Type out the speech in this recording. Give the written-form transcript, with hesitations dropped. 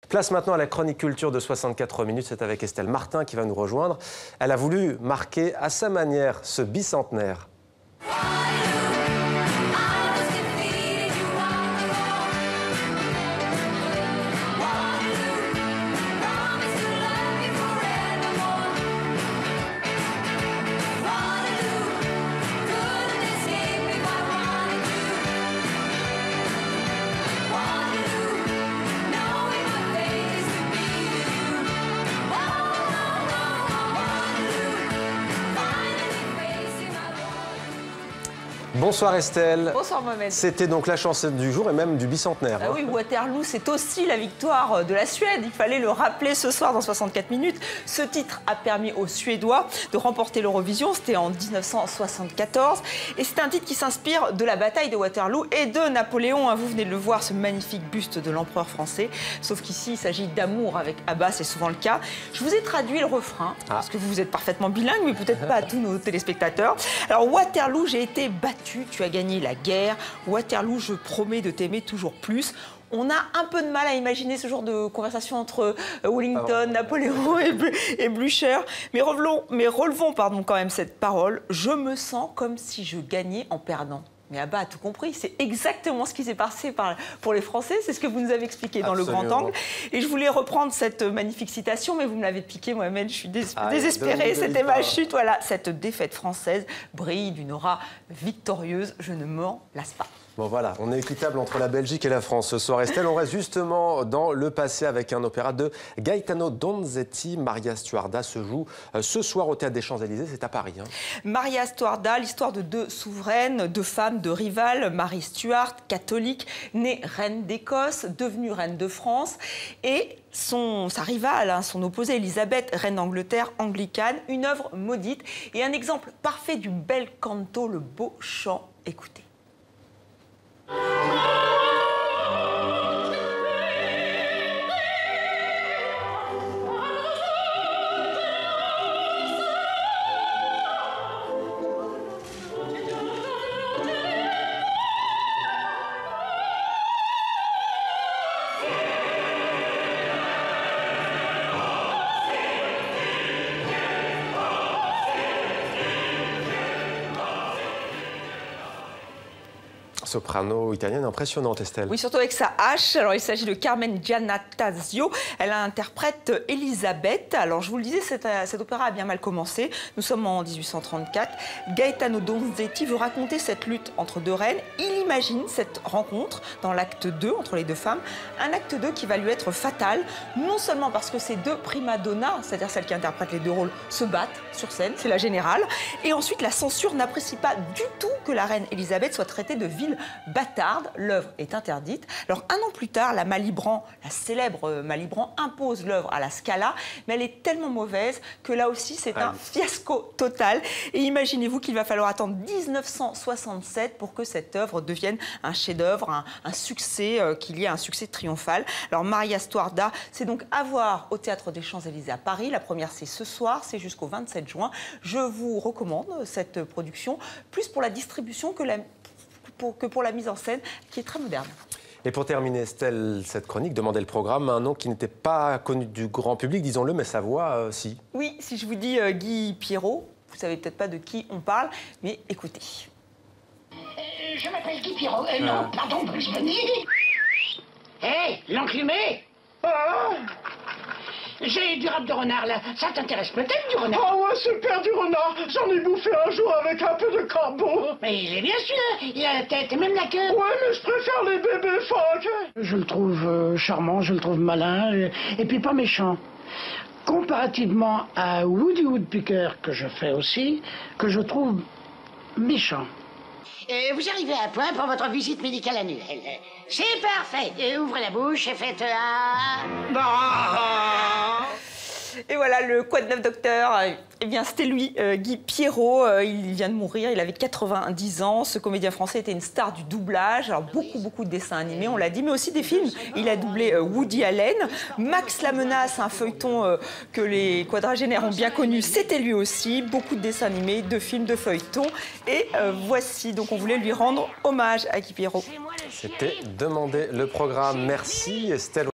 Place maintenant à la chronique culture de 64 minutes. C'est avec Estelle Martin qui va nous rejoindre. Elle a voulu marquer à sa manière ce bicentenaire. Bonsoir Estelle. Bonsoir Mohamed. C'était donc la chanson du jour et même du bicentenaire. Ah oui, Waterloo, c'est aussi la victoire de la Suède. Il fallait le rappeler ce soir dans 64 minutes. Ce titre a permis aux Suédois de remporter l'Eurovision. C'était en 1974. Et c'est un titre qui s'inspire de la bataille de Waterloo et de Napoléon. Vous venez de le voir, ce magnifique buste de l'empereur français. Sauf qu'ici, il s'agit d'amour avec Abba, c'est souvent le cas. Je vous ai traduit le refrain, parce que vous êtes parfaitement bilingue, mais peut-être pas à tous nos téléspectateurs. Alors, Waterloo, j'ai été battue. Tu as gagné la guerre. Waterloo, je promets de t'aimer toujours plus. On a un peu de mal à imaginer ce genre de conversation entre Wellington, Napoléon et Blücher. Mais relevons quand même cette parole. Je me sens comme si je gagnais en perdant. Mais Abba a tout compris. C'est exactement ce qui s'est passé pour les Français. C'est ce que vous nous avez expliqué dans le grand angle. Et je voulais reprendre cette magnifique citation, mais vous me l'avez piquée, Mohamed. Je suis désespérée. C'était ma chute. Voilà, cette défaite française brille d'une aura victorieuse. Je ne m'en lasse pas. Bon voilà, on est équitable entre la Belgique et la France ce soir. Estelle, on reste justement dans le passé avec un opéra de Gaetano Donizetti. Maria Stuarda se joue ce soir au Théâtre des Champs-Élysées, c'est à Paris. Maria Stuarda, l'histoire de deux souveraines, deux femmes, deux rivales. Marie Stuart, catholique, née reine d'Écosse, devenue reine de France. Et sa rivale, son opposée, Elisabeth, reine d'Angleterre, anglicane. Une œuvre maudite et un exemple parfait du bel canto, le beau chant. Écoutez. Soprano italienne impressionnante, Estelle. Oui, surtout avec sa hache. Alors, il s'agit de Carmen Giannattasio. Elle interprète Elisabeth. Alors, je vous le disais, cet opéra a bien mal commencé. Nous sommes en 1834. Gaetano Donizetti veut raconter cette lutte entre deux reines. Il imagine cette rencontre dans l'acte 2 entre les deux femmes. Un acte 2 qui va lui être fatal, non seulement parce que ces deux primadonnas, c'est-à-dire celles qui interprètent les deux rôles, se battent sur scène, c'est la générale. Et ensuite, la censure n'apprécie pas du tout que la reine Elisabeth soit traitée de ville bâtarde. L'œuvre est interdite. Alors, un an plus tard, la célèbre Malibran impose l'œuvre à la Scala, mais elle est tellement mauvaise que là aussi, c'est un fiasco total. Et imaginez-vous qu'il va falloir attendre 1967 pour que cette œuvre devienne un chef-d'œuvre, un succès, qu'il y ait un succès triomphal. Alors, Maria Stuarda, c'est donc à voir au Théâtre des Champs-Élysées à Paris. La première, c'est ce soir, c'est jusqu'au 27 juin. Je vous recommande cette production, plus pour la distribution que pour la mise en scène, qui est très moderne. Et pour terminer, Estelle, cette chronique demandait le programme, un nom qui n'était pas connu du grand public, disons-le, mais sa voix, si. Oui, si je vous dis Guy Pierrot, vous ne savez peut-être pas de qui on parle, mais écoutez. Je m'appelle Guy Pierrot. Non, pardon, Bruce Bonny. Hé, l'enclumé. J'ai du rap de renard, là. Ça t'intéresse peut-être, du renard? Ah ouais, super, du renard. J'en ai bouffé un jour avec un peu de corbeau. Mais il est bien celui-là. Il a la tête et même la queue. Ouais, mais je préfère les bébés phoques. Je le trouve charmant, je le trouve malin, et puis pas méchant. Comparativement à Woody Woodpecker, que je fais aussi, que je trouve méchant. Vous arrivez à point pour votre visite médicale annuelle. C'est parfait. Ouvrez la bouche et faites un... Et voilà, le Quoi de neuf docteur, eh bien c'était lui, Guy Pierrot. Il vient de mourir, il avait 90 ans. Ce comédien français était une star du doublage. Alors beaucoup de dessins animés, on l'a dit, mais aussi des films. Il a doublé Woody Allen. Max la menace, un feuilleton que les quadragénaires ont bien connu, c'était lui aussi. Beaucoup de dessins animés, de films, de feuilletons. Et voici, donc on voulait lui rendre hommage à Guy Pierrot. C'était demander le programme. Merci Estelle.